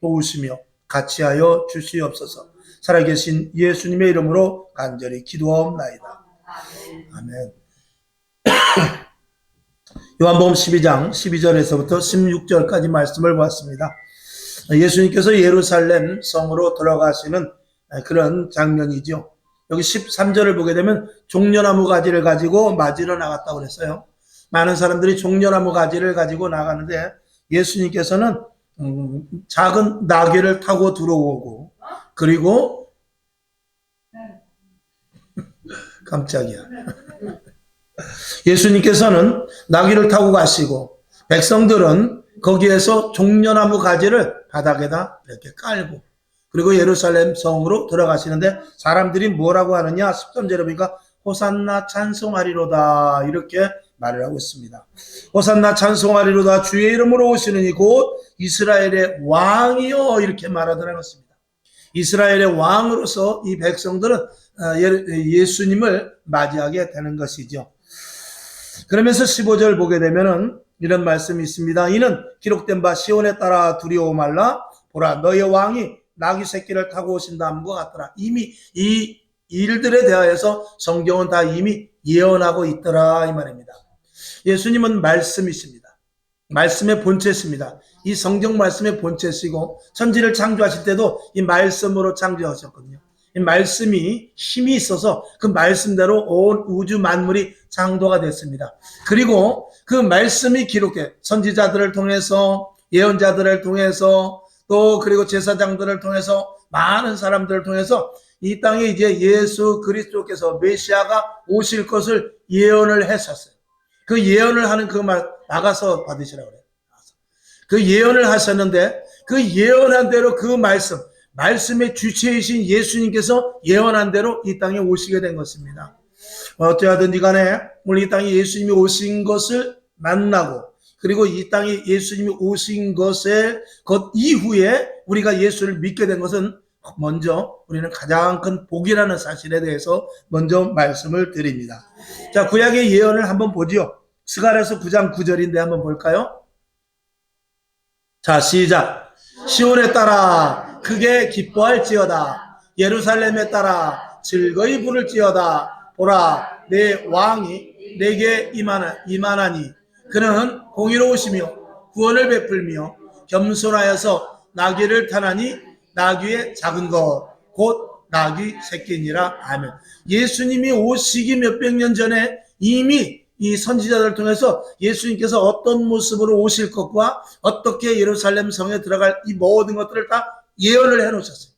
도우시며 같이 하여 주시옵소서. 살아계신 예수님의 이름으로 간절히 기도하옵나이다. 아멘. 요한복음 12장 12절에서부터 16절까지 말씀을 보았습니다. 예수님께서 예루살렘 성으로 들어가시는 그런 장면이죠. 여기 13절을 보게 되면 종려나무 가지를 가지고 맞으러 나갔다고 그랬어요. 많은 사람들이 종려나무 가지를 가지고 나가는데 예수님께서는 작은 나귀를 타고 들어오고, 그리고 깜짝이야. 예수님께서는 나귀를 타고 가시고 백성들은 거기에서 종려나무 가지를 바닥에다 이렇게 깔고, 그리고 예루살렘 성으로 들어가시는데 사람들이 뭐라고 하느냐, 13절에 보니까 호산나 찬송하리로다 이렇게 말을 하고 있습니다. 호산나 찬송하리로다, 주의 이름으로 오시는 이 곧 이스라엘의 왕이요, 이렇게 말하더라는 것입니다. 이스라엘의 왕으로서 이 백성들은 예수님을 맞이하게 되는 것이죠. 그러면서 15절 보게 되면은 이런 말씀이 있습니다. 이는 기록된 바 시온에 따라 두려워 말라, 보라 너의 왕이 나귀 새끼를 타고 오신다함과 같더라. 이미 이 일들에 대하여서 성경은 다 이미 예언하고 있더라 이 말입니다. 예수님은 말씀이십니다. 말씀의 본체십니다. 이 성경 말씀의 본체시고 천지를 창조하실 때도 이 말씀으로 창조하셨거든요. 이 말씀이 힘이 있어서 그 말씀대로 온 우주 만물이 창조가 됐습니다. 그리고 그 말씀이 기록해 선지자들을 통해서, 예언자들을 통해서, 또 그리고 제사장들을 통해서, 많은 사람들을 통해서 이 땅에 이제 예수 그리스도께서 메시아가 오실 것을 예언을 했었어요. 그 예언을 하는 그 말 나가서 받으시라고 그래요. 그 예언을 하셨는데 그 예언한 대로 그 말씀의 주체이신 예수님께서 예언한 대로 이 땅에 오시게 된 것입니다. 어찌하든지 간에 오늘 이 땅에 예수님이 오신 것을 만나고, 그리고 이 땅에 예수님이 오신 것의 것 이후에 우리가 예수를 믿게 된 것은 먼저 우리는 가장 큰 복이라는 사실에 대해서 먼저 말씀을 드립니다. 자, 구약의 예언을 한번 보죠. 스가랴서 9장 9절인데 한번 볼까요? 자, 시작. 시온에 따라 크게 기뻐할지어다. 예루살렘에 따라 즐거이 부를지어다. 보라, 내 왕이 내게 임하나니 그는 공의로우시며 구원을 베풀며 겸손하여서 나귀를 타나니 나귀의 작은 것 곧 나귀 새끼니라. 아멘. 예수님이 오시기 몇백 년 전에 이미 이 선지자들을 통해서 예수님께서 어떤 모습으로 오실 것과 어떻게 예루살렘 성에 들어갈 이 모든 것들을 다 예언을 해놓으셨어요.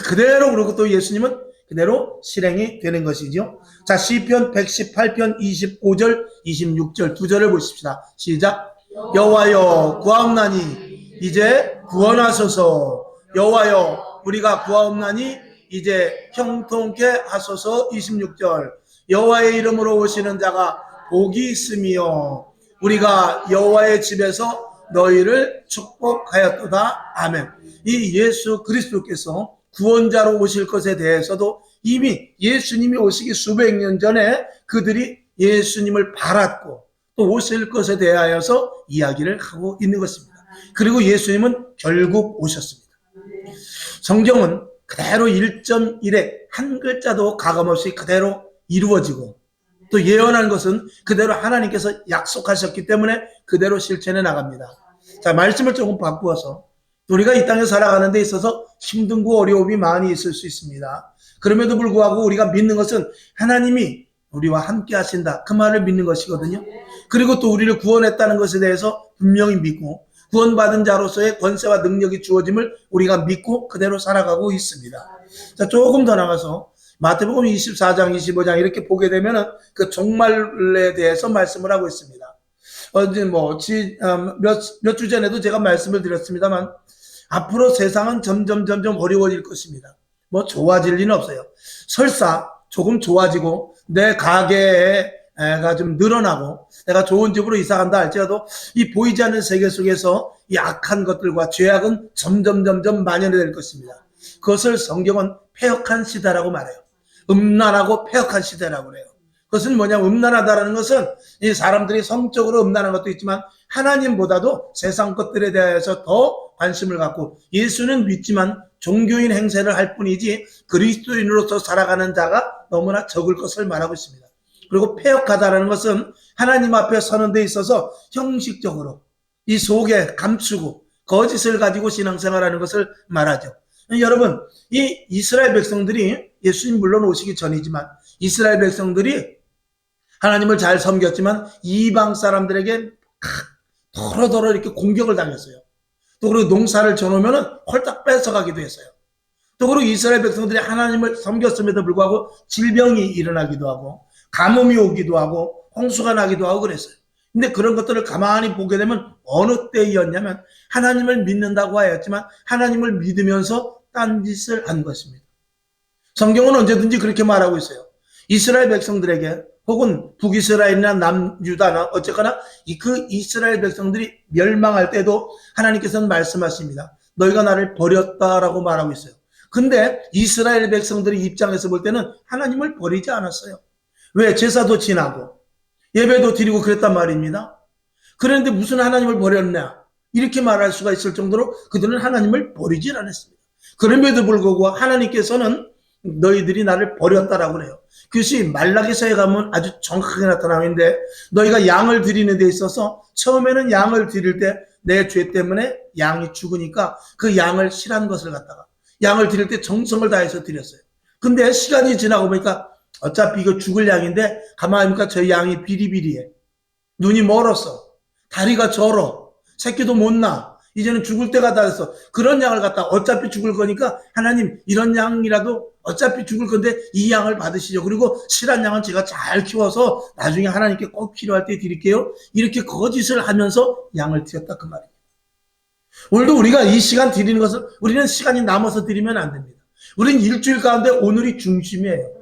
그대로, 그리고 또 예수님은 그대로 실행이 되는 것이죠. 자, 시편 118편 25절 26절 두 절을 보십시다. 시작. 여호와여 구하옵나니 이제 구원하소서. 여호와여 우리가 구하옵나니 이제 형통케 하소서. 26절. 여호와의 이름으로 오시는 자가 복이 있으며 우리가 여호와의 집에서 너희를 축복하였도다. 아멘. 이 예수 그리스도께서 구원자로 오실 것에 대해서도 이미 예수님이 오시기 수백 년 전에 그들이 예수님을 바랐고 또 오실 것에 대하여서 이야기를 하고 있는 것입니다. 그리고 예수님은 결국 오셨습니다. 성경은 그대로 1.1에 한 글자도 가감없이 그대로 이루어지고, 또 예언한 것은 그대로 하나님께서 약속하셨기 때문에 그대로 실천해 나갑니다. 자, 말씀을 조금 바꾸어서 우리가 이 땅에 살아가는 데 있어서 힘든고 어려움이 많이 있을 수 있습니다. 그럼에도 불구하고 우리가 믿는 것은 하나님이 우리와 함께 하신다, 그 말을 믿는 것이거든요. 그리고 또 우리를 구원했다는 것에 대해서 분명히 믿고 구원받은 자로서의 권세와 능력이 주어짐을 우리가 믿고 그대로 살아가고 있습니다. 자, 조금 더 나가서 마태복음 24장 25장 이렇게 보게 되면은 그 종말에 대해서 말씀을 하고 있습니다. 몇 주 전에도 제가 말씀을 드렸습니다만 앞으로 세상은 점점 어려워질 것입니다. 좋아질 리는 없어요. 설사 조금 좋아지고 내 가게가 좀 늘어나고 내가 좋은 집으로 이사 간다 할지라도 이 보이지 않는 세계 속에서 이 악한 것들과 죄악은 점점 만연이 될 것입니다. 그것을 성경은 패역한 시대라고 말해요. 음란하고 패역한 시대라고 그래요. 그것은 뭐냐면, 음란하다라는 것은 이 사람들이 성적으로 음란한 것도 있지만 하나님보다도 세상 것들에 대해서 더 관심을 갖고 예수는 믿지만 종교인 행세를 할 뿐이지 그리스도인으로서 살아가는 자가 너무나 적을 것을 말하고 있습니다. 그리고 패역하다라는 것은 하나님 앞에 서는 데 있어서 형식적으로 이 속에 감추고 거짓을 가지고 신앙생활하는 것을 말하죠. 여러분, 이 이스라엘 백성들이 예수님 물론 오시기 전이지만 이스라엘 백성들이 하나님을 잘 섬겼지만 이방 사람들에게 더러더러 이렇게 공격을 당했어요. 또 그리고 농사를 져놓으면 홀딱 뺏어가기도 했어요. 또 그리고 이스라엘 백성들이 하나님을 섬겼음에도 불구하고 질병이 일어나기도 하고 가뭄이 오기도 하고 홍수가 나기도 하고 그랬어요. 근데 그런 것들을 가만히 보게 되면 어느 때였냐면 하나님을 믿는다고 하였지만 하나님을 믿으면서 딴짓을 한 것입니다. 성경은 언제든지 그렇게 말하고 있어요. 이스라엘 백성들에게 혹은 북이스라엘이나 남유다나 어쨌거나 그 이스라엘 백성들이 멸망할 때도 하나님께서는 말씀하십니다. 너희가 나를 버렸다라고 말하고 있어요. 근데 이스라엘 백성들의 입장에서 볼 때는 하나님을 버리지 않았어요. 왜? 제사도 지나고 예배도 드리고 그랬단 말입니다. 그런데 무슨 하나님을 버렸냐? 이렇게 말할 수가 있을 정도로 그들은 하나님을 버리질 않았습니다. 그럼에도 불구하고 하나님께서는 너희들이 나를 버렸다라고 그래요. 그것이 말라기서에 가면 아주 정확하게 나타나고 있는데 너희가 양을 드리는 데 있어서 처음에는 양을 드릴 때 내 죄 때문에 양이 죽으니까 그 양을 실한 것을 갖다가 양을 드릴 때 정성을 다해서 드렸어요. 근데 시간이 지나고 보니까 어차피 이거 죽을 양인데 가만히 보니까 저 양이 비리비리해. 눈이 멀었어. 다리가 절어. 새끼도 못 나. 이제는 죽을 때가 다 됐어. 그런 양을 갖다 어차피 죽을 거니까 하나님 이런 양이라도 어차피 죽을 건데 이 양을 받으시죠. 그리고 실한 양은 제가 잘 키워서 나중에 하나님께 꼭 필요할 때 드릴게요. 이렇게 거짓을 하면서 양을 드렸다 그 말이에요. 오늘도 우리가 이 시간 드리는 것을 우리는 시간이 남아서 드리면 안 됩니다. 우리는 일주일 가운데 오늘이 중심이에요.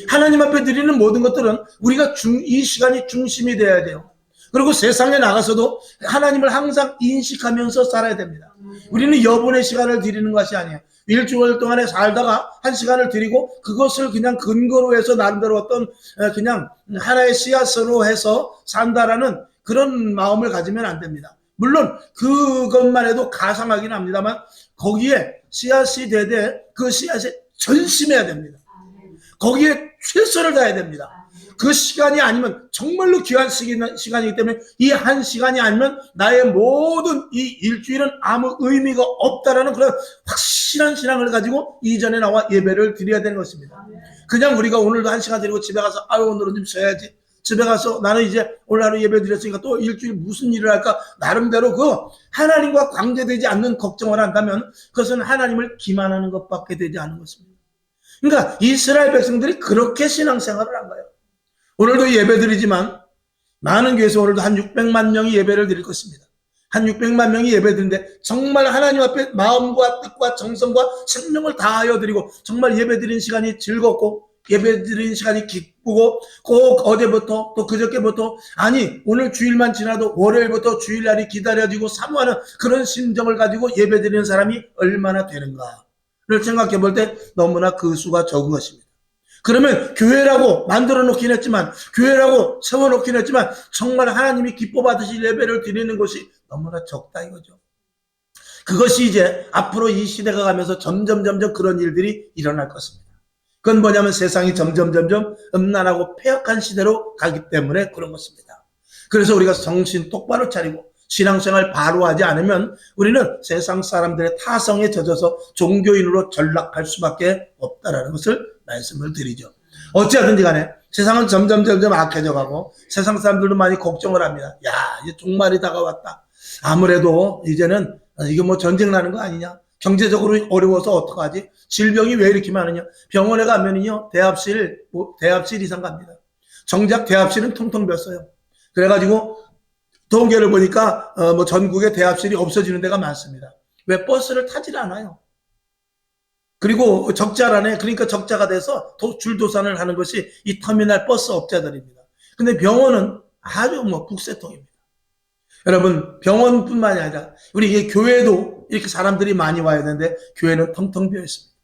하나님 앞에 드리는 모든 것들은 우리가 이 시간이 중심이 돼야 돼요. 그리고 세상에 나가서도 하나님을 항상 인식하면서 살아야 됩니다. 우리는 여분의 시간을 드리는 것이 아니에요. 일주일 동안에 살다가 한 시간을 드리고 그것을 그냥 근거로 해서 나름대로 어떤 그냥 하나의 씨앗으로 해서 산다라는 그런 마음을 가지면 안 됩니다. 물론 그것만 해도 가상하긴 합니다만 거기에 씨앗이 되되 그 씨앗에 전심해야 됩니다. 거기에 최선을 다해야 됩니다. 그 시간이 아니면 정말로 귀한 시간이기 때문에 이 한 시간이 아니면 나의 모든 이 일주일은 아무 의미가 없다라는 그런 확실한 신앙을 가지고 이전에 나와 예배를 드려야 되는 것입니다. 그냥 우리가 오늘도 한 시간 드리고 집에 가서 아유 오늘은 좀 쉬어야지. 집에 가서 나는 이제 오늘 하루 예배 드렸으니까 또 일주일 무슨 일을 할까 나름대로 그 하나님과 관계되지 않는 걱정을 한다면 그것은 하나님을 기만하는 것밖에 되지 않은 것입니다. 그러니까 이스라엘 백성들이 그렇게 신앙생활을 한 거예요. 오늘도 예배 드리지만 많은 교회에서 오늘도 한 600만 명이 예배를 드릴 것입니다. 한 600만 명이 예배 드리는데 정말 하나님 앞에 마음과 뜻과 정성과 생명을 다하여 드리고 정말 예배 드리는 시간이 즐겁고 예배 드리는 시간이 기쁘고 꼭 어제부터 또 그저께부터 아니 오늘 주일만 지나도 월요일부터 주일날이 기다려지고 사모하는 그런 심정을 가지고 예배 드리는 사람이 얼마나 되는가를 생각해 볼 때 너무나 그 수가 적은 것입니다. 그러면 교회라고 만들어 놓긴 했지만 교회라고 세워 놓긴 했지만 정말 하나님이 기뻐 받으실 예배를 드리는 것이 너무나 적다 이거죠. 그것이 이제 앞으로 이 시대가 가면서 점점 그런 일들이 일어날 것입니다. 그건 뭐냐면 세상이 점점 음란하고 폐역한 시대로 가기 때문에 그런 것입니다. 그래서 우리가 정신 똑바로 차리고 신앙생활 바로 하지 않으면 우리는 세상 사람들의 타성에 젖어서 종교인으로 전락할 수밖에 없다라는 것을 말씀을 드리죠. 어찌하든지 간에 세상은 점점 악해져 가고 세상 사람들도 많이 걱정을 합니다. 야, 이제 종말이 다가왔다. 아무래도 이제는 이게 뭐 전쟁 나는 거 아니냐? 경제적으로 어려워서 어떡하지? 질병이 왜 이렇게 많으냐? 병원에 가면은요, 대합실 이상 갑니다. 정작 대합실은 텅텅 볐어요. 그래가지고 통계를 보니까 뭐 전국에 대합실이 없어지는 데가 많습니다. 왜? 버스를 타질 않아요. 그리고 적자라네. 그러니까 적자가 돼서 줄도산을 하는 것이 이 터미널 버스 업자들입니다. 근데 병원은 아주 뭐 북새통입니다. 여러분, 병원뿐만이 아니라 우리 교회도 이렇게 사람들이 많이 와야 되는데 교회는 텅텅 비어 있습니다.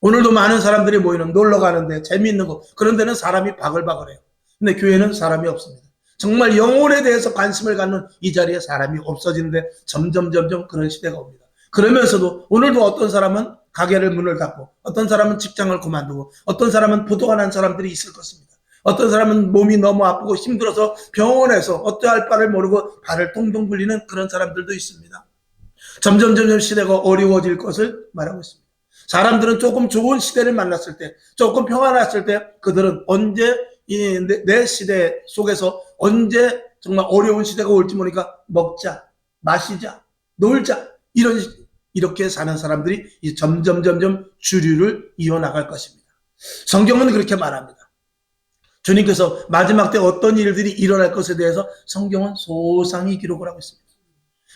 오늘도 많은 사람들이 모이는 놀러 가는데 재미있는 거 그런 데는 사람이 바글바글해요. 근데 교회는 사람이 없습니다. 정말 영혼에 대해서 관심을 갖는 이 자리에 사람이 없어지는데 점점 그런 시대가 옵니다. 그러면서도 오늘도 어떤 사람은 가게를 문을 닫고, 어떤 사람은 직장을 그만두고, 어떤 사람은 부도가 난 사람들이 있을 것입니다. 어떤 사람은 몸이 너무 아프고 힘들어서 병원에서 어떠할 바를 모르고 발을 동동 굴리는 그런 사람들도 있습니다. 점점 시대가 어려워질 것을 말하고 있습니다. 사람들은 조금 좋은 시대를 만났을 때, 조금 평안했을 때, 그들은 언제 내 시대 속에서 언제 정말 어려운 시대가 올지 모르니까 먹자, 마시자, 놀자, 이렇게 사는 사람들이 점점 주류를 이어나갈 것입니다. 성경은 그렇게 말합니다. 주님께서 마지막 때 어떤 일들이 일어날 것에 대해서 성경은 소상히 기록을 하고 있습니다.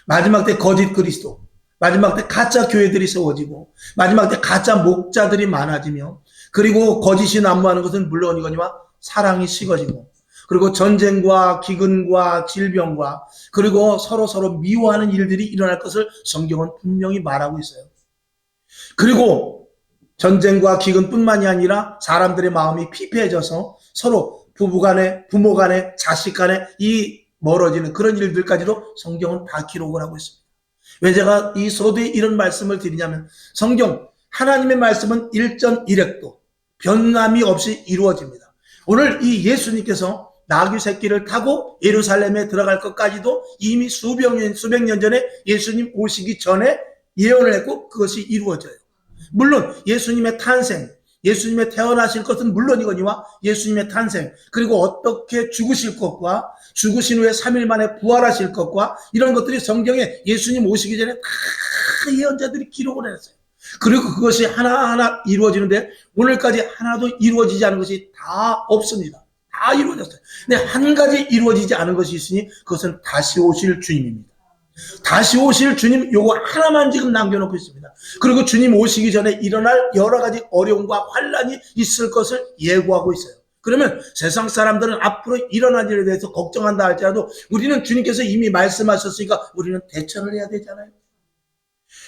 마지막 때 거짓 그리스도, 마지막 때 가짜 교회들이 세워지고, 마지막 때 가짜 목자들이 많아지며, 그리고 거짓이 난무하는 것은 물론이거니와 사랑이 식어지고, 그리고 전쟁과 기근과 질병과 그리고 서로 미워하는 일들이 일어날 것을 성경은 분명히 말하고 있어요. 그리고 전쟁과 기근뿐만이 아니라 사람들의 마음이 피폐해져서 서로 부부간에, 부모간에, 자식간에 이 멀어지는 그런 일들까지도 성경은 다 기록을 하고 있습니다. 왜 제가 이 소두에 이런 말씀을 드리냐면, 성경 하나님의 말씀은 일전일획도 변함이 없이 이루어집니다. 오늘 이 예수님께서 나귀 새끼를 타고 예루살렘에 들어갈 것까지도 이미 수백 년 전에 예수님 오시기 전에 예언을 했고 그것이 이루어져요. 물론 예수님의 탄생, 예수님의 태어나실 것은 물론이거니와 예수님의 탄생, 그리고 어떻게 죽으실 것과 죽으신 후에 3일 만에 부활하실 것과 이런 것들이 성경에 예수님 오시기 전에 다 예언자들이 기록을 했어요. 그리고 그것이 하나하나 이루어지는데 오늘까지 하나도 이루어지지 않은 것이 다 없습니다. 다 이루어졌어요. 근데 한 가지 이루어지지 않은 것이 있으니 그것은 다시 오실 주님입니다. 다시 오실 주님 요거 하나만 지금 남겨놓고 있습니다. 그리고 주님 오시기 전에 일어날 여러 가지 어려움과 환란이 있을 것을 예고하고 있어요. 그러면 세상 사람들은 앞으로 일어날 일에 대해서 걱정한다 할지라도 우리는 주님께서 이미 말씀하셨으니까 우리는 대처를 해야 되잖아요.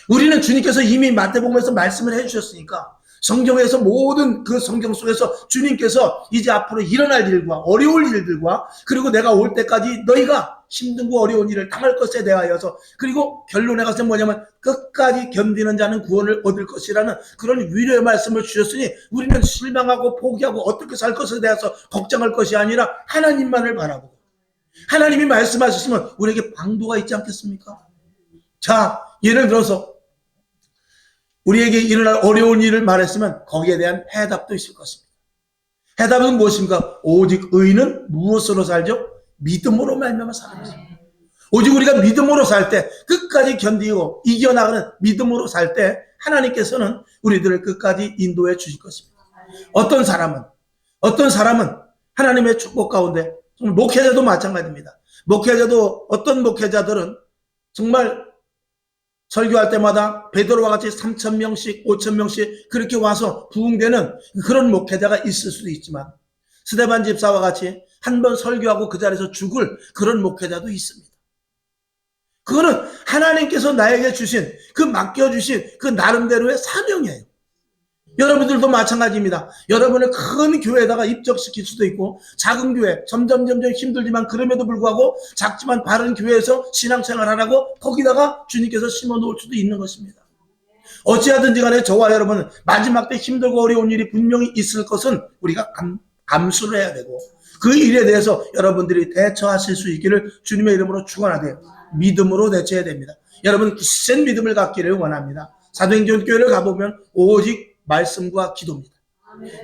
우리는 주님께서 이미 마태복음에서 말씀을 해주셨으니까 성경에서 모든 그 성경 속에서 주님께서 이제 앞으로 일어날 일과 어려울 일들과 그리고 내가 올 때까지 너희가 힘든고 어려운 일을 당할 것에 대하여서 그리고 결론에 가서 뭐냐면 끝까지 견디는 자는 구원을 얻을 것이라는 그런 위로의 말씀을 주셨으니 우리는 실망하고 포기하고 어떻게 살 것에 대해서 걱정할 것이 아니라 하나님만을 바라보고 하나님이 말씀하셨으면 우리에게 방도가 있지 않겠습니까? 자, 예를 들어서 우리에게 일어날 어려운 일을 말했으면 거기에 대한 해답도 있을 것입니다. 해답은 무엇입니까? 오직 의인은 무엇으로 살죠? 믿음으로 말미암아 사는 것입니다. 오직 우리가 믿음으로 살 때 끝까지 견디고 이겨나가는 믿음으로 살 때 하나님께서는 우리들을 끝까지 인도해 주실 것입니다. 어떤 사람은 하나님의 축복 가운데 목회자도 마찬가지입니다. 목회자도 어떤 목회자들은 정말 설교할 때마다 베드로와 같이 3,000명씩 5,000명씩 그렇게 와서 부흥되는 그런 목회자가 있을 수도 있지만 스데반 집사와 같이 한 번 설교하고 그 자리에서 죽을 그런 목회자도 있습니다. 그거는 하나님께서 나에게 주신 그 맡겨주신 그 나름대로의 사명이에요. 여러분들도 마찬가지입니다. 여러분을 큰 교회에다가 입적시킬 수도 있고 작은 교회 점점 힘들지만 그럼에도 불구하고 작지만 바른 교회에서 신앙생활 하라고 거기다가 주님께서 심어놓을 수도 있는 것입니다. 어찌하든지 간에 저와 여러분은 마지막 때 힘들고 어려운 일이 분명히 있을 것은 우리가 감수를 해야 되고 그 일에 대해서 여러분들이 대처하실 수 있기를 주님의 이름으로 축원하되 믿음으로 대처해야 됩니다. 여러분 굳센 믿음을 갖기를 원합니다. 사도행전 교회를 가보면 오직 말씀과 기도입니다.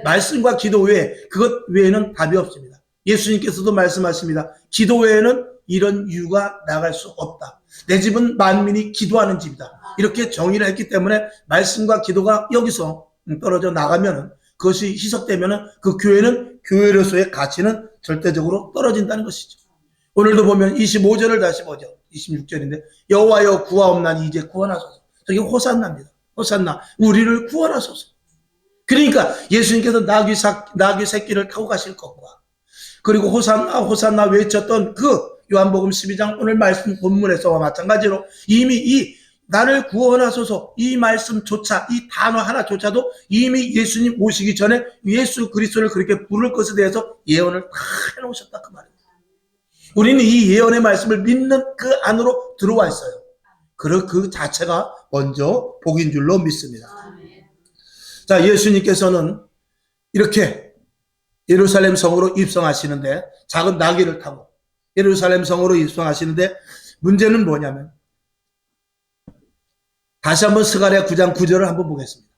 말씀과 기도 외에 그것 외에는 답이 없습니다. 예수님께서도 말씀하십니다. 기도 외에는 이런 이유가 나갈 수 없다. 내 집은 만민이 기도하는 집이다. 이렇게 정의를 했기 때문에 말씀과 기도가 여기서 떨어져 나가면 그것이 희석되면 그 교회는 교회로서의 가치는 절대적으로 떨어진다는 것이죠. 오늘도 보면 25절을 다시 보죠. 26절인데 여호와여 구하옵나니 이제 구원하소서. 저게 호산나입니다. 호산나 우리를 구원하소서. 그러니까 예수님께서 나귀 새끼를 타고 가실 것과 그리고 호산나 호산나 외쳤던 그 요한복음 12장 오늘 말씀 본문에서와 마찬가지로 이미 이 나를 구원하소서 이 말씀조차 이 단어 하나조차도 이미 예수님 오시기 전에 예수 그리스도를 그렇게 부를 것에 대해서 예언을 다 해놓으셨다 그 말입니다. 우리는 이 예언의 말씀을 믿는 그 안으로 들어와 있어요. 그 자체가 먼저 복인 줄로 믿습니다. 자, 예수님께서는 이렇게 예루살렘 성으로 입성하시는데, 작은 나귀를 타고 예루살렘 성으로 입성하시는데, 문제는 뭐냐면, 다시 한번 스가랴 9장 9절을 한번 보겠습니다.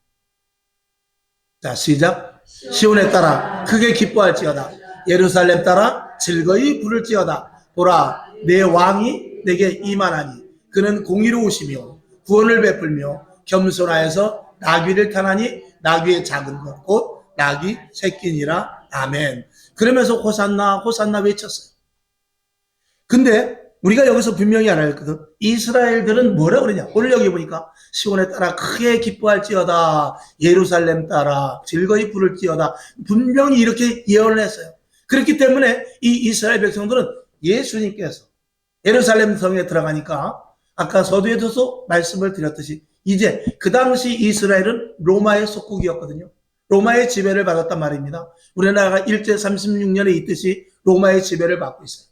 자, 시작. 시온에 따라 크게 기뻐할지어다. 예루살렘 따라 즐거이 부를지어다. 보라, 내 왕이 내게 임하나니 그는 공의로우시며 구원을 베풀며 겸손하여서 나귀를 타나니 나귀의 작은 것 곧 나귀 새끼니라. 아멘. 그러면서 호산나 호산나 외쳤어요. 근데 우리가 여기서 분명히 알아야 했거든. 이스라엘들은 뭐라 그러냐. 오늘 여기 보니까 시온에 따라 크게 기뻐할지어다. 예루살렘 따라 즐거이 부를지어다. 분명히 이렇게 예언을 했어요. 그렇기 때문에 이 이스라엘 백성들은 예수님께서 예루살렘 성에 들어가니까 아까 서두에서도 말씀을 드렸듯이 이제 그 당시 이스라엘은 로마의 속국이었거든요. 로마의 지배를 받았단 말입니다. 우리나라가 일제 36년에 있듯이 로마의 지배를 받고 있어요.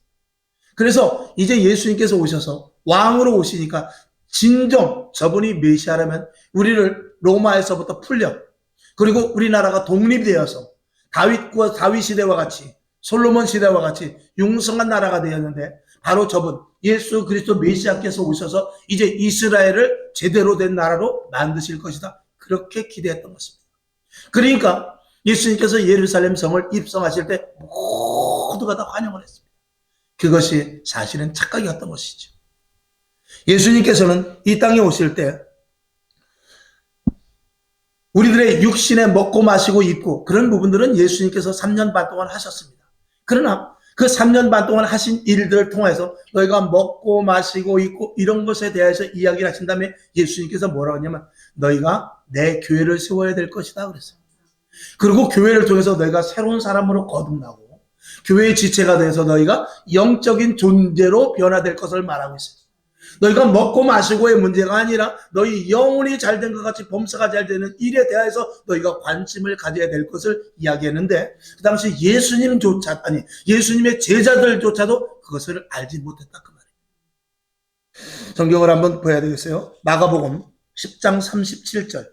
그래서 이제 예수님께서 오셔서 왕으로 오시니까 진정 저분이 메시아라면 우리를 로마에서부터 풀려, 그리고 우리나라가 독립되어서 다윗 시대와 같이 솔로몬 시대와 같이 융성한 나라가 되었는데, 바로 저분 예수 그리스도 메시아께서 오셔서 이제 이스라엘을 제대로 된 나라로 만드실 것이다. 그렇게 기대했던 것입니다. 그러니까 예수님께서 예루살렘 성을 입성하실 때 모두가 다 환영을 했습니다. 그것이 사실은 착각이었던 것이죠. 예수님께서는 이 땅에 오실 때 우리들의 육신에 먹고 마시고 입고 그런 부분들은 예수님께서 3년 반 동안 하셨습니다. 그러나 그 3년 반 동안 하신 일들을 통해서 너희가 먹고 마시고 입고 이런 것에 대해서 이야기를 하신 다음에 예수님께서 뭐라고 하냐면 너희가 내 교회를 세워야 될 것이다 그랬어요. 그리고 교회를 통해서 너희가 새로운 사람으로 거듭나고 교회의 지체가 돼서 너희가 영적인 존재로 변화될 것을 말하고 있어요. 너희가 먹고 마시고의 문제가 아니라 너희 영혼이 잘된 것 같이 범사가 잘 되는 일에 대해서 너희가 관심을 가져야 될 것을 이야기했는데, 그 당시 예수님의 제자들조차도 그것을 알지 못했다 그 말이에요. 성경을 한번 봐야 되겠어요. 마가복음 10장 37절.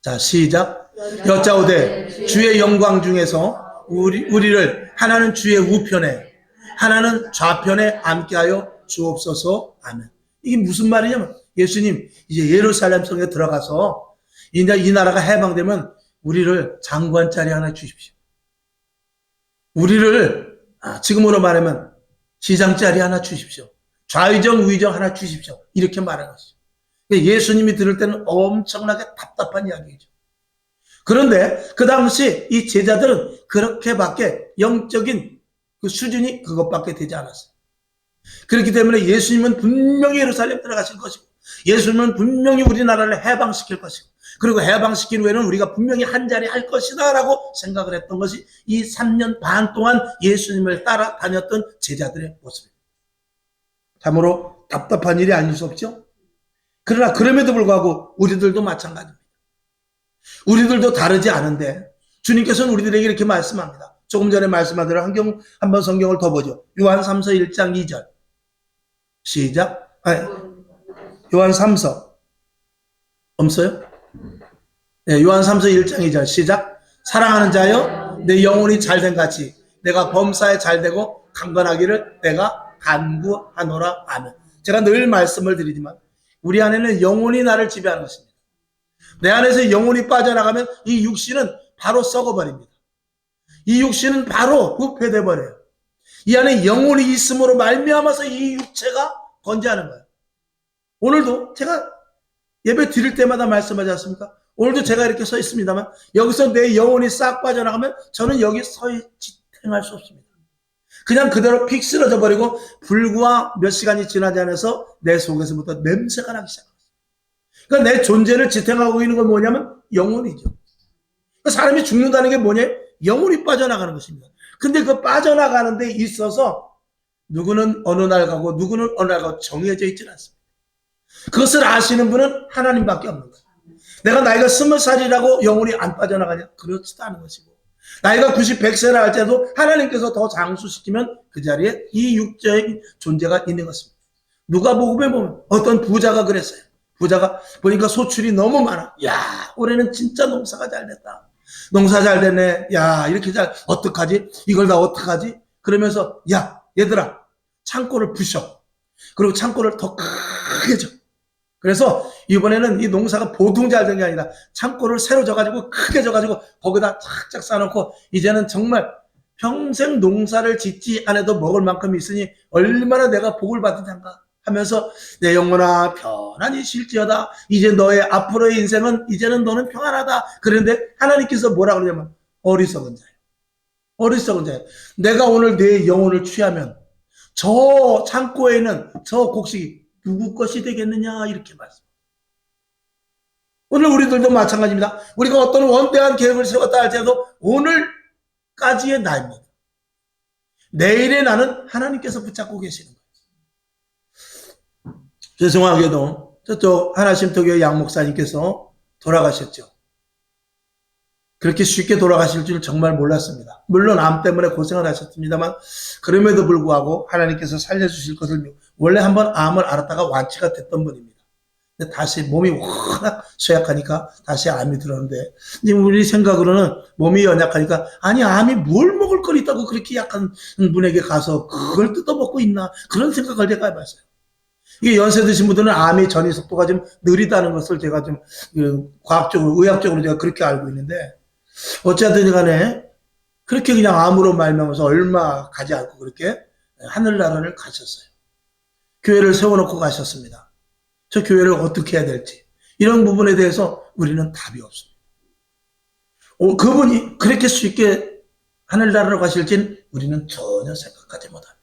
자, 시작. 여짜오되 주의 영광 중에서 우리를 하나는 주의 우편에 하나는 좌편에 앉게 하여 주옵소서. 아멘. 이게 무슨 말이냐면 예수님 이제 예루살렘 성에 들어가서 이제 이 나라가 해방되면 우리를 장관 자리 하나 주십시오. 우리를 지금으로 말하면 시장 자리 하나 주십시오. 좌의정 우의정 하나 주십시오. 이렇게 말하는 것이죠. 예수님이 들을 때는 엄청나게 답답한 이야기죠. 그런데 그 당시 이 제자들은 그렇게밖에 영적인 그 수준이 그것밖에 되지 않았어요. 그렇기 때문에 예수님은 분명히 예루살렘 들어가실 것이고 예수님은 분명히 우리나라를 해방시킬 것이고 그리고 해방시킨 후에는 우리가 분명히 한 자리 할 것이다 라고 생각을 했던 것이 이 3년 반 동안 예수님을 따라다녔던 제자들의 모습입니다. 참으로 답답한 일이 아닐 수 없죠. 그러나 그럼에도 불구하고 우리들도 마찬가지입니다. 우리들도 다르지 않은데 주님께서는 우리들에게 이렇게 말씀합니다. 조금 전에 말씀한 대로 한번 성경을 더 보죠. 요한 3서 1장 2절. 시작. 요한 3서. 없어요? 네, 요한 3서 1장 2절. 시작. 사랑하는 자여 내 영혼이 잘된 같이 내가 범사에 잘되고 강건하기를 내가 간구하노라. 아멘. 제가 늘 말씀을 드리지만 우리 안에는 영혼이 나를 지배하는 것입니다. 내 안에서 영혼이 빠져나가면 이 육신은 바로 썩어버립니다. 이 육신은 바로 부패돼 버려요. 이 안에 영혼이 있음으로 말미암아서 이 육체가 건재하는 거예요. 오늘도 제가 예배 드릴 때마다 말씀하지 않습니까? 오늘도 제가 이렇게 서 있습니다만 여기서 내 영혼이 싹 빠져나가면 저는 여기 서 지탱할 수 없습니다. 그냥 그대로 픽 쓰러져 버리고 불과 몇 시간이 지나지 않아서 내 속에서부터 냄새가 나기 시작합니다. 그러니까 내 존재를 지탱하고 있는 건 뭐냐면 영혼이죠. 그러니까 사람이 죽는다는 게 뭐냐? 영혼이 빠져나가는 것입니다. 근데 그 빠져나가는 데 있어서 누구는 어느 날 가고 누구는 어느 날 가고 정해져 있지는 않습니다. 그것을 아시는 분은 하나님밖에 없는 거예요. 내가 나이가 20살이라고 영혼이 안 빠져나가냐? 그렇지도 않은 것이고 나이가 90, 100세라 할지라도 하나님께서 더 장수시키면 그 자리에 이 육적인 존재가 있는 것입니다. 누가복음에 보면 어떤 부자가 그랬어요. 부자가 보니까 소출이 너무 많아. 야, 올해는 진짜 농사가 잘 됐다. 농사 잘 됐네. 야, 이렇게 어떡하지? 이걸 다 어떡하지? 그러면서, 야, 얘들아, 창고를 부셔. 그리고 창고를 더 크게 져. 그래서 이번에는 이 농사가 보통 잘 된 게 아니라 창고를 새로 져가지고 크게 져가지고 거기다 착착 쌓아놓고 이제는 정말 평생 농사를 짓지 않아도 먹을 만큼 있으니 얼마나 내가 복을 받으는가 하면서 내 영혼아 편안히 쉴지어다. 이제 너의 앞으로의 인생은 이제는 너는 평안하다. 그런데 하나님께서 뭐라 그러냐면 어리석은 자예요. 어리석은 자예요. 내가 오늘 내 영혼을 취하면 저 창고에 있는 저 곡식이 누구 것이 되겠느냐 이렇게 말씀. 오늘 우리들도 마찬가지입니다. 우리가 어떤 원대한 계획을 세웠다 할지라도 오늘까지의 나입니다. 내일의 나는 하나님께서 붙잡고 계시는 거예요. 죄송하게도 저쪽 하나심터교회 양 목사님께서 돌아가셨죠. 그렇게 쉽게 돌아가실 줄 정말 몰랐습니다. 물론 암 때문에 고생을 하셨습니다만 그럼에도 불구하고 하나님께서 살려주실 것을 믿고 원래 한번 암을 앓았다가 완치가 됐던 분입니다. 근데 다시 몸이 워낙 쇠약하니까 다시 암이 들었는데 우리 생각으로는 몸이 연약하니까 아니 암이 뭘 먹을 거 있다고 그렇게 약한 분에게 가서 그걸 뜯어먹고 있나 그런 생각을 제가 해봤어요. 이게 연세 드신 분들은 암의 전이 속도가 좀 느리다는 것을 제가 좀 과학적으로 의학적으로 제가 그렇게 알고 있는데 어쨌든 간에 그렇게 그냥 암으로 말미암아서 얼마 가지 않고 그렇게 하늘나라를 가셨어요. 교회를 세워놓고 가셨습니다. 저 교회를 어떻게 해야 될지 이런 부분에 대해서 우리는 답이 없습니다. 그분이 그렇게 쉽게 하늘나라로 가실진 우리는 전혀 생각하지 못합니다.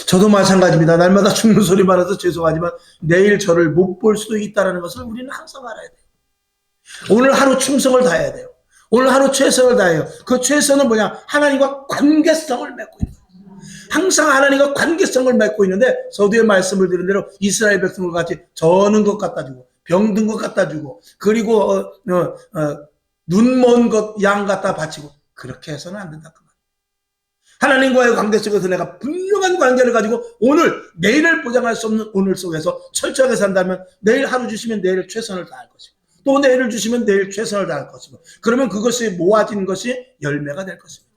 저도 마찬가지입니다. 날마다 죽는 소리 많아서 죄송하지만 내일 저를 못 볼 수도 있다는 것을 우리는 항상 알아야 돼요. 오늘 하루 충성을 다해야 돼요. 오늘 하루 최선을 다해요. 그 최선은 뭐냐? 하나님과 관계성을 맺고 있는 거예요. 항상 하나님과 관계성을 맺고 있는데 서두에 말씀을 드린 대로 이스라엘 백성과 같이 저는 것 갖다 주고 병든 것 갖다 주고 그리고 눈먼 것 양 갖다 바치고 그렇게 해서는 안 된다 그 말이에요. 하나님과의 관계 속에서 내가 분명한 관계를 가지고 오늘 내일을 보장할 수 없는 오늘 속에서 철저하게 산다면 내일 하루 주시면 내일 최선을 다할 것이고 또 내일을 주시면 내일 최선을 다할 것이고 그러면 그것이 모아진 것이 열매가 될 것입니다.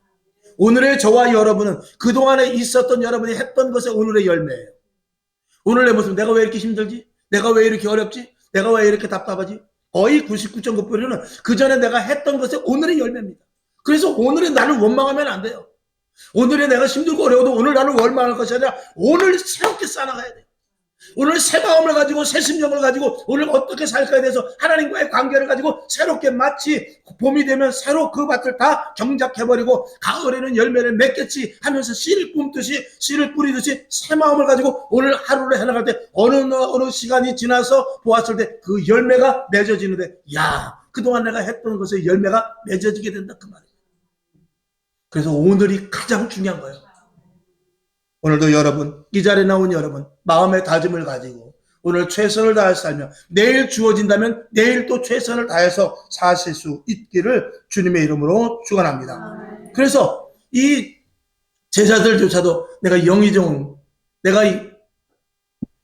오늘의 저와 여러분은 그동안에 있었던 여러분이 했던 것의 오늘의 열매예요. 오늘의 모습 내가 왜 이렇게 힘들지? 내가 왜 이렇게 어렵지? 내가 왜 이렇게 답답하지? 거의 99.9%는 그 전에 내가 했던 것의 오늘의 열매입니다. 그래서 오늘의 나를 원망하면 안 돼요. 오늘의 내가 힘들고 어려워도 오늘 나를 원망할 것이 아니라 오늘 새롭게 쌓아가야 돼요. 오늘 새 마음을 가지고 새 심령을 가지고 오늘 어떻게 살까에 대해서 하나님과의 관계를 가지고 새롭게 마치 봄이 되면 새로 그 밭을 다 경작해버리고 가을에는 열매를 맺겠지 하면서 씨를 뿜듯이 씨를 뿌리듯이 새 마음을 가지고 오늘 하루를 해나갈 때 어느 시간이 지나서 보았을 때 그 열매가 맺어지는데 야 그동안 내가 했던 것의 열매가 맺어지게 된다 그 말이에요. 그래서 오늘이 가장 중요한 거예요. 오늘도 여러분, 이 자리에 나온 여러분, 마음의 다짐을 가지고 오늘 최선을 다해 살며 내일 주어진다면 내일 또 최선을 다해서 사실 수 있기를 주님의 이름으로 축원합니다. 그래서 이 제자들조차도 내가 영의정, 내가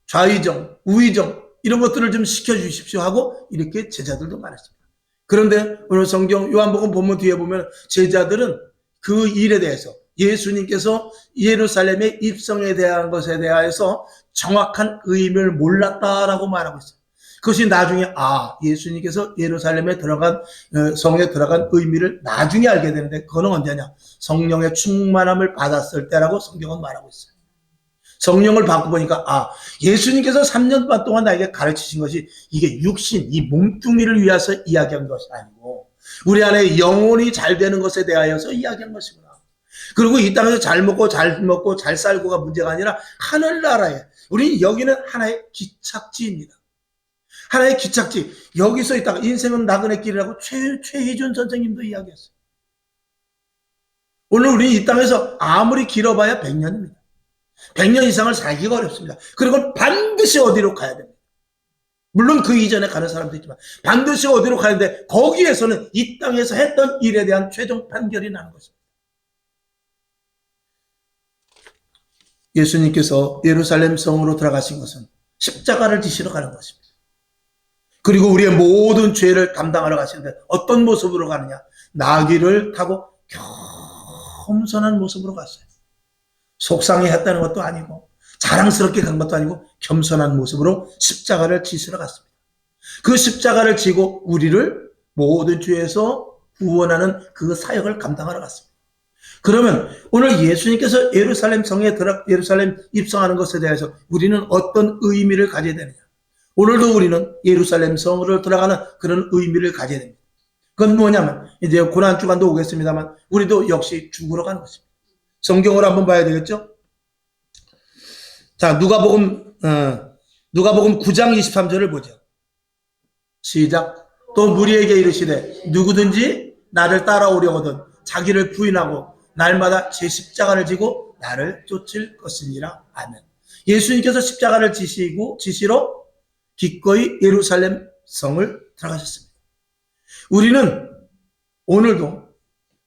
좌의정, 우의정 이런 것들을 좀 시켜주십시오 하고 이렇게 제자들도 말했습니다. 그런데 오늘 성경 요한복음 본문 뒤에 보면 제자들은 그 일에 대해서 예수님께서 예루살렘의 입성에 대한 것에 대하여서 정확한 의미를 몰랐다라고 말하고 있어요. 그것이 나중에 예수님께서 예루살렘에 들어간 성에 들어간 의미를 나중에 알게 되는데 그거는 언제냐? 성령의 충만함을 받았을 때라고 성경은 말하고 있어요. 성령을 받고 보니까 예수님께서 3년 반 동안 나에게 가르치신 것이 이게 육신, 이 몸뚱이를 위해서 이야기한 것이 아니고 우리 안에 영혼이 잘 되는 것에 대하여서 이야기한 것이구나. 그리고 이 땅에서 잘 먹고 잘 살고가 문제가 아니라 하늘나라에 우리 여기는 하나의 기착지입니다. 하나의 기착지. 여기서 있다가 인생은 나그네 길이라고 최희준 선생님도 이야기했어요. 오늘 우리 이 땅에서 아무리 길어봐야 100년입니다. 100년 이상을 살기가 어렵습니다. 그리고 반드시 어디로 가야 됩니다. 물론 그 이전에 가는 사람도 있지만 반드시 어디로 가야 되는데 거기에서는 이 땅에서 했던 일에 대한 최종 판결이 나는 것입니다. 예수님께서 예루살렘 성으로 들어가신 것은 십자가를 지시러 가는 것입니다. 그리고 우리의 모든 죄를 담당하러 가시는데 어떤 모습으로 가느냐? 나귀를 타고 겸손한 모습으로 갔어요. 속상해 했다는 것도 아니고 자랑스럽게 간 것도 아니고 겸손한 모습으로 십자가를 지시러 갔습니다. 그 십자가를 지고 우리를 모든 죄에서 구원하는 그 사역을 감당하러 갔습니다. 그러면 오늘 예수님께서 예루살렘 입성하는 것에 대해서 우리는 어떤 의미를 가져야 되느냐? 오늘도 우리는 예루살렘 성으로 들어가는 그런 의미를 가져야 됩니다. 그건 뭐냐면 이제 고난주간도 오겠습니다만 우리도 역시 죽으러 가는 것입니다. 성경을 한번 봐야 되겠죠? 자, 누가복음 9장 23절을 보죠. 시작. 또 무리에게 이르시되 누구든지 나를 따라오려거든 자기를 부인하고 날마다 제 십자가를 지고 나를 쫓을 것이니라. 아멘. 예수님께서 십자가를 지시로 기꺼이 예루살렘 성을 들어가셨습니다. 우리는 오늘도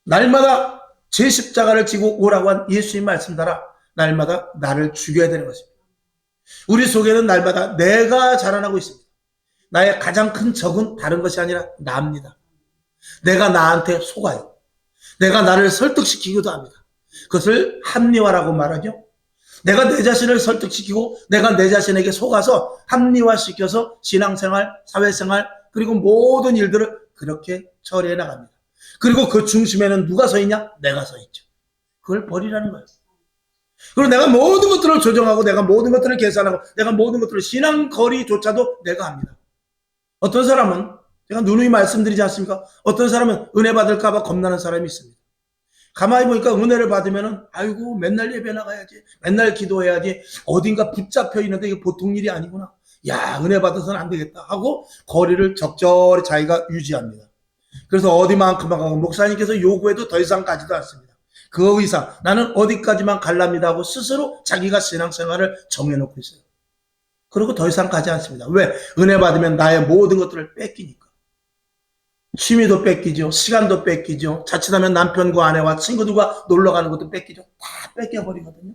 날마다 제 십자가를 지고 오라고 한 예수님 말씀 따라 날마다 나를 죽여야 되는 것입니다. 우리 속에는 날마다 내가 자라나고 있습니다. 나의 가장 큰 적은 다른 것이 아니라 나입니다. 내가 나한테 속아요. 내가 나를 설득시키기도 합니다. 그것을 합리화라고 말하죠. 내가 내 자신을 설득시키고 내가 내 자신에게 속아서 합리화시켜서 신앙생활, 사회생활 그리고 모든 일들을 그렇게 처리해 나갑니다. 그리고 그 중심에는 누가 서 있냐? 내가 서 있죠. 그걸 버리라는 거예요. 그리고 내가 모든 것들을 조정하고 내가 모든 것들을 계산하고 내가 모든 것들을 신앙 거리조차도 내가 합니다. 어떤 사람은 제가 누누이 말씀드리지 않습니까? 어떤 사람은 은혜 받을까 봐 겁나는 사람이 있습니다. 가만히 보니까 은혜를 받으면은 아이고 맨날 예배 나가야지, 맨날 기도해야지, 어딘가 붙잡혀 있는데 이게 보통 일이 아니구나. 야, 은혜 받아서는 안 되겠다 하고 거리를 적절히 자기가 유지합니다. 그래서 어디만큼 가고 목사님께서 요구해도 더 이상 가지도 않습니다. 그 이상 나는 어디까지만 갈랍니다 하고 스스로 자기가 신앙생활을 정해놓고 있어요. 그리고 더 이상 가지 않습니다. 왜? 은혜 받으면 나의 모든 것들을 뺏기니까. 취미도 뺏기죠. 시간도 뺏기죠. 자칫하면 남편과 아내와 친구들과 놀러가는 것도 뺏기죠. 다 뺏겨버리거든요.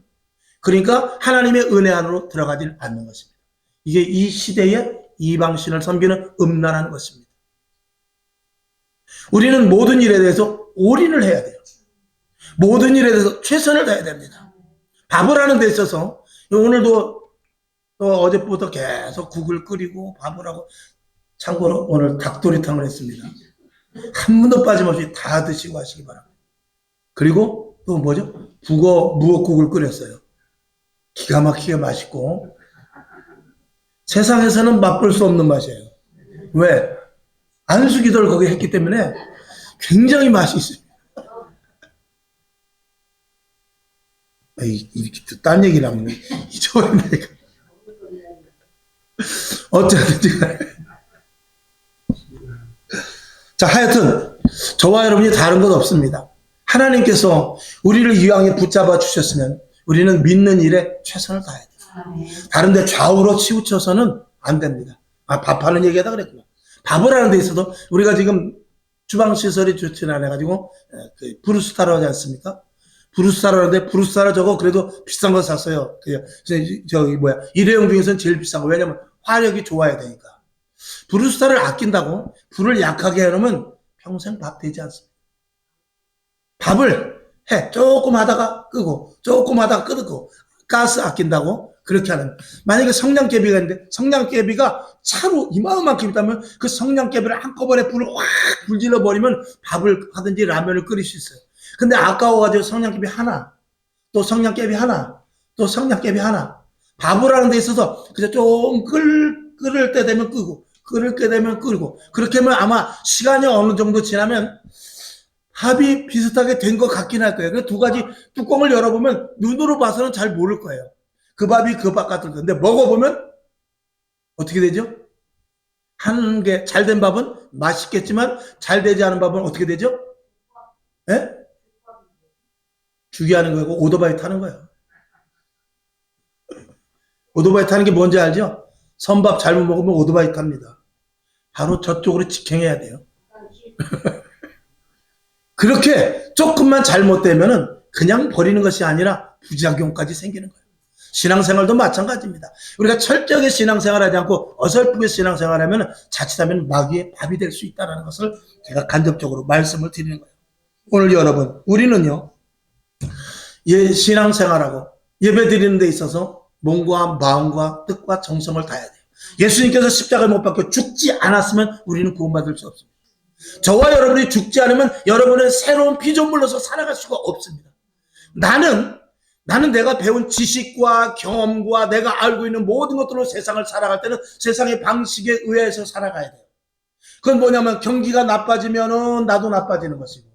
그러니까 하나님의 은혜 안으로 들어가질 않는 것입니다. 이게 이 시대의 이방신을 섬기는 음란한 것입니다. 우리는 모든 일에 대해서 올인을 해야 돼요. 모든 일에 대해서 최선을 다해야 됩니다. 밥을 하는 데 있어서 오늘도 또 어제부터 계속 국을 끓이고 밥을 하고 참고로 오늘 닭도리탕을 했습니다. 한 번도 빠짐없이 다 드시고 하시기 바랍니다. 그리고 또 뭐죠? 북어 무엇국을 끓였어요. 기가 막히게 맛있고 세상에서는 맛볼 수 없는 맛이에요. 왜? 안수기도를 거기 했기 때문에 굉장히 맛이 있어요. 이렇게 딴 얘기를 하면 잊어버린다. 어쨌든 자, 하여튼 저와 여러분이 다른 건 없습니다. 하나님께서 우리를 이왕에 붙잡아 주셨으면 우리는 믿는 일에 최선을 다해야 돼요. 다른 데 좌우로 치우쳐서는 안 됩니다. 아, 밥하는 얘기하다 그랬구나. 밥을 하는 데 있어도 우리가 지금 주방시설이 좋지는 않아가지고 브루스타로 하지 않습니까? 브루스타로 하는데 브루스타로 저거 그래도 비싼 거 샀어요. 저기 일회용 중에서는 제일 비싼 거. 왜냐면 화력이 좋아야 되니까. 브루스타를 아낀다고 불을 약하게 해놓으면 평생 밥 되지 않습니다. 밥을 조금 하다가 끄고 조금 하다가 끄고 가스 아낀다고 그렇게 하는. 만약에 성냥개비가 있는데 성냥개비가 차로 이만큼만큼 있다면 그 성냥개비를 한꺼번에 불을 확 불질러 버리면 밥을 하든지 라면을 끓일 수 있어요. 근데 아까워가지고 성냥개비 하나, 또 성냥개비 하나, 또 성냥개비 하나. 밥을 하는 데 있어서 그냥 좀 끓을 때 되면 끄고 끓을 때 되면 끓고 그렇게 하면 아마 시간이 어느 정도 지나면 밥이 비슷하게 된 것 같긴 할 거예요. 그 두 가지 뚜껑을 열어보면 눈으로 봐서는 잘 모를 거예요. 그 밥이 그 밥 같은 건데 먹어보면 어떻게 되죠? 한 개 잘 된 밥은 맛있겠지만 잘 되지 않은 밥은 어떻게 되죠? 예? 주기하는 거고 오토바이 타는 거예요. 오토바이 타는 게 뭔지 알죠? 선밥 잘못 먹으면 오토바이 탑니다. 바로 저쪽으로 직행해야 돼요. 그렇게 조금만 잘못되면은 그냥 버리는 것이 아니라 부작용까지 생기는 거예요. 신앙생활도 마찬가지입니다. 우리가 철저하게 신앙생활하지 않고 어설프게 신앙생활하면 자칫하면 마귀의 밥이 될 수 있다는 것을 제가 간접적으로 말씀을 드리는 거예요. 오늘 여러분, 우리는요, 신앙생활하고 예배 드리는 데 있어서 몸과 마음과 뜻과 정성을 다해야 돼요. 예수님께서 십자가에 못 박혀 죽지 않았으면 우리는 구원받을 수 없습니다. 저와 여러분이 죽지 않으면 여러분은 새로운 피조물로서 살아갈 수가 없습니다. 나는 내가 배운 지식과 경험과 내가 알고 있는 모든 것들로 세상을 살아갈 때는 세상의 방식에 의해서 살아가야 돼요. 그건 뭐냐면 경기가 나빠지면은 나도 나빠지는 것이고,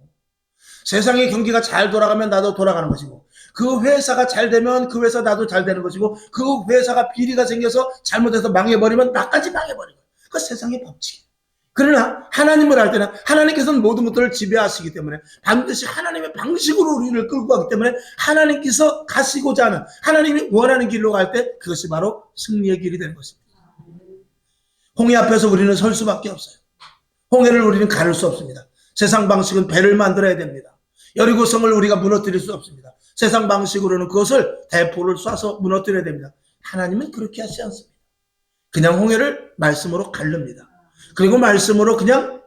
세상의 경기가 잘 돌아가면 나도 돌아가는 것이고, 그 회사가 잘 되면 그 회사 나도 잘 되는 것이고, 그 회사가 비리가 생겨서 잘못해서 망해버리면 나까지 망해버리고, 그 세상의 법칙이에요. 그러나 하나님을 알 때는 하나님께서는 모든 것들을 지배하시기 때문에 반드시 하나님의 방식으로 우리를 끌고 가기 때문에 하나님께서 가시고자 하는, 하나님이 원하는 길로 갈 때 그것이 바로 승리의 길이 되는 것입니다. 홍해 앞에서 우리는 설 수밖에 없어요. 홍해를 우리는 가를 수 없습니다. 세상 방식은 배를 만들어야 됩니다. 여리고성을 우리가 무너뜨릴 수 없습니다. 세상 방식으로는 그것을 대포를 쏴서 무너뜨려야 됩니다. 하나님은 그렇게 하지 않습니다. 그냥 홍해를 말씀으로 가릅니다. 그리고 말씀으로 그냥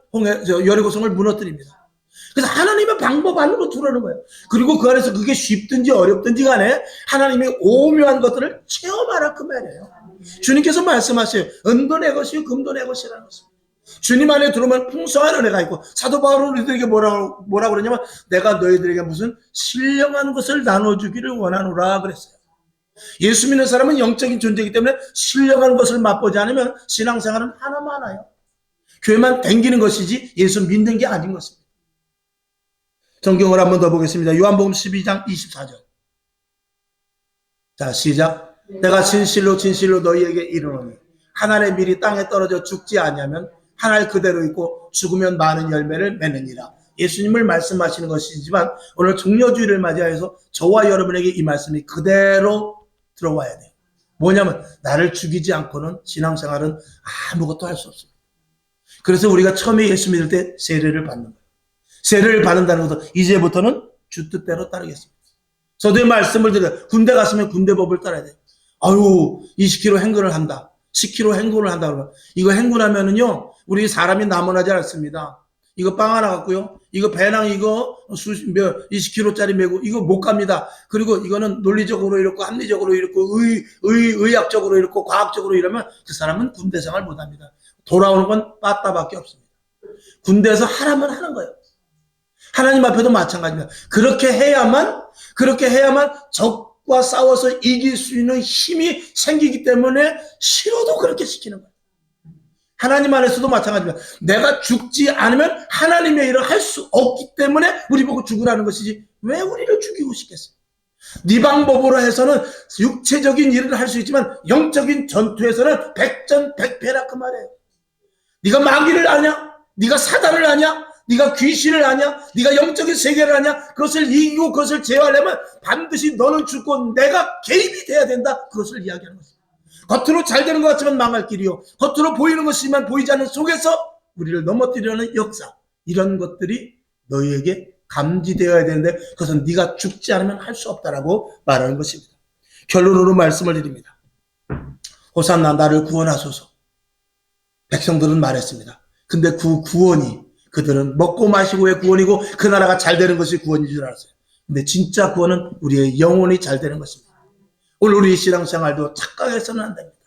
여리고성을 무너뜨립니다. 그래서 하나님의 방법 안으로 들어오는 거예요. 그리고 그 안에서 그게 쉽든지 어렵든지 간에 하나님의 오묘한 것들을 체험하라 그 말이에요. 주님께서 말씀하세요. 은도 내 것이요 금도 내 것이라는 것입니다. 주님 안에 들어오면 풍성한 은혜가 있고, 사도 바울은 우리들에게 뭐라고 그러냐면 내가 너희들에게 무슨 신령한 것을 나눠주기를 원하노라 그랬어요. 예수 믿는 사람은 영적인 존재이기 때문에 신령한 것을 맛보지 않으면 신앙생활은 하나마나요. 교회만 댕기는 것이지 예수 믿는 게 아닌 것입니다. 성경을 한 번 더 보겠습니다. 요한복음 12장 24절. 자, 시작. 내가 진실로 진실로 너희에게 이르노니 한 알의 밀이 땅에 떨어져 죽지 아니하면 한 알 그대로 있고 죽으면 많은 열매를 맺느니라. 예수님을 말씀하시는 것이지만 오늘 종려주일을 맞이하여서 저와 여러분에게 이 말씀이 그대로 들어와야 돼요. 뭐냐면 나를 죽이지 않고는 신앙생활은 아무것도 할 수 없습니다. 그래서 우리가 처음에 예수 믿을 때 세례를 받는 거예요. 세례를 받는다는 것은 이제부터는 주 뜻대로 따르겠습니다. 저도 말씀을 드려요. 군대 갔으면 군대 법을 따라야 돼요. 아유, 20km 행군을 한다. 10km 행군을 한다 그러면 이거 행군하면은요 우리 사람이 남원하지 않습니다. 이거 빵 하나 갖고요. 이거 배낭 이거 20kg짜리 메고 이거 못 갑니다. 그리고 이거는 논리적으로 이렇고 합리적으로 이렇고 의학적으로 이렇고 과학적으로 이러면 그 사람은 군대 생활 못 합니다. 돌아오는 건 빠따밖에 없습니다. 군대에서 하라면 하는 거예요. 하나님 앞에도 마찬가지입니다. 그렇게 해야만 적과 싸워서 이길 수 있는 힘이 생기기 때문에 싫어도 그렇게 시키는 거예요. 하나님 안에서도 마찬가지입니다. 내가 죽지 않으면 하나님의 일을 할 수 없기 때문에 우리 보고 죽으라는 것이지 왜 우리를 죽이고 싶겠어요? 네 방법으로 해서는 육체적인 일을 할 수 있지만 영적인 전투에서는 백전백패라 그 말이에요. 네가 마귀를 아냐? 네가 사단을 아냐? 네가 귀신을 아냐? 네가 영적인 세계를 아냐? 그것을 이기고 그것을 제어하려면 반드시 너는 죽고 내가 개입이 돼야 된다. 그것을 이야기하는 것입니다. 겉으로 잘 되는 것 같지만 망할 길이요. 겉으로 보이는 것이지만 보이지 않는 속에서 우리를 넘어뜨리려는 역사. 이런 것들이 너희에게 감지되어야 되는데 그것은 네가 죽지 않으면 할 수 없다라고 말하는 것입니다. 결론으로 말씀을 드립니다. 호산나 나를 구원하소서. 백성들은 말했습니다. 근데 그 구원이 그들은 먹고 마시고의 구원이고 그 나라가 잘 되는 것이 구원인 줄 알았어요. 근데 진짜 구원은 우리의 영혼이 잘 되는 것입니다. 오늘 우리 신앙생활도 착각해서는 안 됩니다.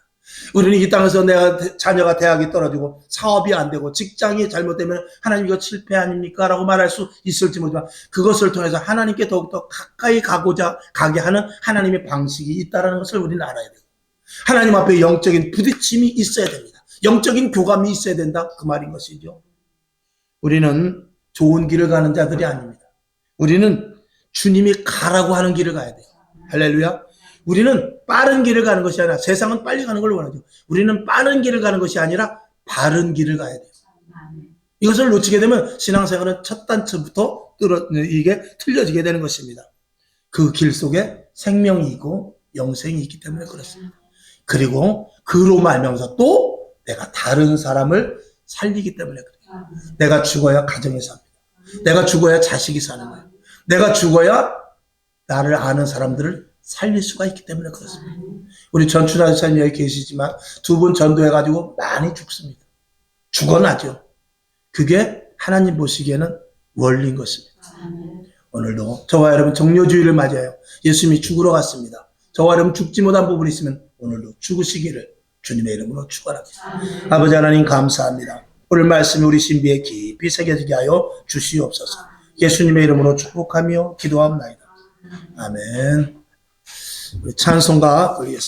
우리는 이 땅에서 내가 자녀가 대학이 떨어지고 사업이 안 되고 직장이 잘못되면 하나님 이거 실패 아닙니까? 라고 말할 수 있을지 모르지만 그것을 통해서 하나님께 더욱더 가까이 가게 하는 하나님의 방식이 있다는 것을 우리는 알아야 돼요. 하나님 앞에 영적인 부딪힘이 있어야 됩니다. 영적인 교감이 있어야 된다. 그 말인 것이죠. 우리는 좋은 길을 가는 자들이 아닙니다. 우리는 주님이 가라고 하는 길을 가야 돼요. 할렐루야. 우리는 빠른 길을 가는 것이 아니라 세상은 빨리 가는 걸 원하죠. 우리는 빠른 길을 가는 것이 아니라 바른 길을 가야 돼요. 이것을 놓치게 되면 신앙생활은 첫 단추부터 이게 틀려지게 되는 것입니다. 그 길 속에 생명이 있고 영생이 있기 때문에 그렇습니다. 그리고 그로 말미암아서 또 내가 다른 사람을 살리기 때문에 그래요. 내가 죽어야 가정이 삽니다. 내가 죽어야 자식이 사는 거예요. 내가 죽어야 나를 아는 사람들을 살릴 수가 있기 때문에 그렇습니다. 우리 전춘하 집사님 여기 계시지만 두 분 전도해가지고 많이 죽습니다. 죽어나죠. 그게 하나님 보시기에는 원리인 것입니다. 오늘도 저와 여러분 정료주의를 맞아요. 예수님이 죽으러 갔습니다. 저와 여러분 죽지 못한 부분이 있으면 오늘도 죽으시기를 주님의 이름으로 축원합니다. 아버지 하나님 감사합니다. 오늘 말씀이 우리 신비에 깊이 새겨지게 하여 주시옵소서. 예수님의 이름으로 축복하며 기도합니다. 아멘. 우리 찬송가 올리겠습니다.